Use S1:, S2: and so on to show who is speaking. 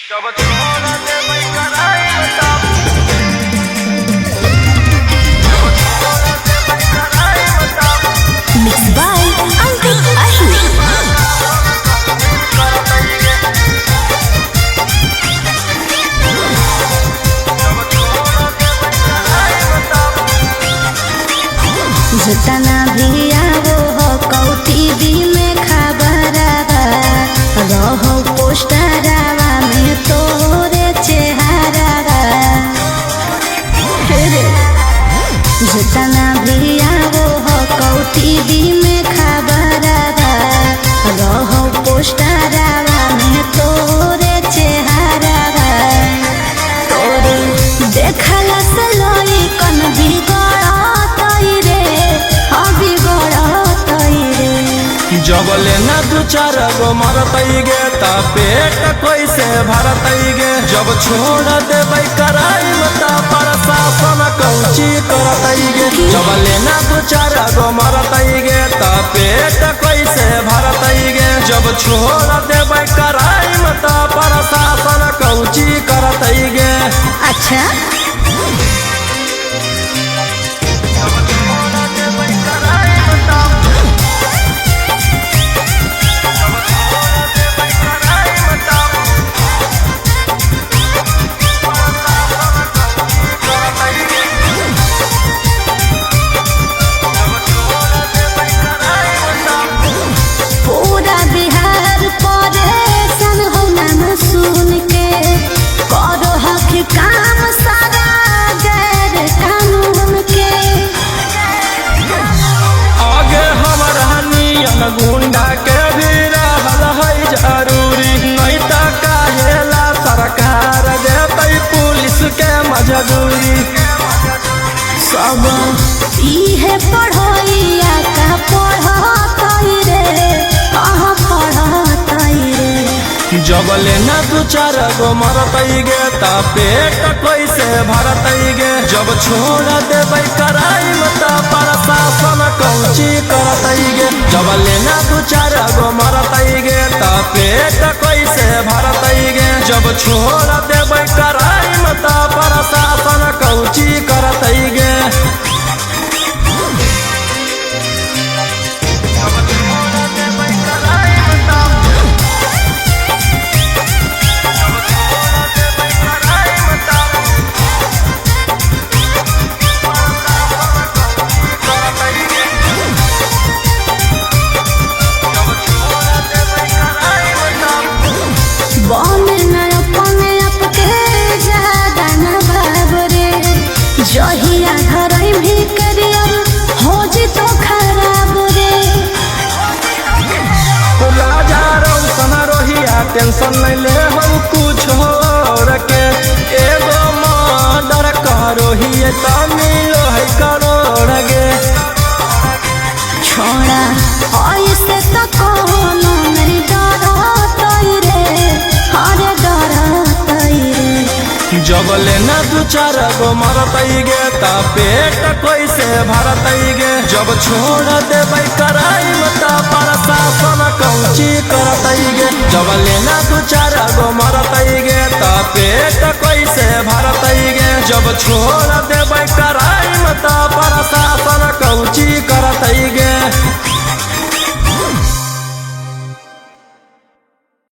S1: जब छोड़ा दे मैं कराई बताब छोड़ा दे मैं कराई बताब
S2: Mixed by Ankit Ahir. जितना भी आवो हो कौटी दी में खबरवा रहो पोस्टरवा में तोरे चेहरावा जितना भी आवो हो कौटी दी में खबरवा रहो पोस्टरवा में तोरे चेहरावा तोरे देखला से लोई कन बिगड़तई रे बिगड़तई रे
S1: जबले न दू चार गो मरतई गे ता पेट कैसे भरतई गे जब छोड़ देबै कराई मता प्रशासन कौची करतई गे जबले न दू चार गो मरतई गे ता पेट कैसे भरतई गे जब छोड़ देबै कराई मता प्रशासन कौची करतई गे
S2: अच्छा
S1: जब छोड़ देबै कराई मता
S2: पूरा बिहार परेशान हो नाम सुन के करो हक काम सारा गैर कानून के
S1: आगे हमारा नियम गुंडा के भी रहल है जरूरी नहीं तो काहेला सरकार देतै पुलिस के मजदूरी
S2: सब इहे पढ़ोइया का पढ़तई रे पढ़तई रे
S1: जबले न दू चार गो मरतई गे ता पेट कैसे भरतई गे जब छोड़ देबै कराई मता प्रशासन कौची करतई गे जबले न दू चार गो मरतई गे ता पेट कैसे भरतई गे जब छोड़ देबै कराई मता प्रशासन कौची करतई गे जब छोड़ देबै कराई मता
S2: बन न अपने आप के ज्यादा न बाबरे जहिया धरई भी करियर हो जी तो खराब रे
S1: राजा रौशन रोहिया टेंशन नहीं ले हम कुछ और के एगो मर्डर करो ही तो मिलो है करोड़ गे
S2: छोड़ा ऐसे तो कोनो नहीं डरतई रे अरे डरतई रे
S1: जबले न दू चार गो मरतई गे ता पेट कैसे भरतई गे जब छोड़ देबै कराई मता प्रशासन कौची करतई गे जबले न दू चार गो मरतई गे ता पेट कैसे भरतई गे जब छोड़ देबै कराई मता प्रशासन कौची करतई गे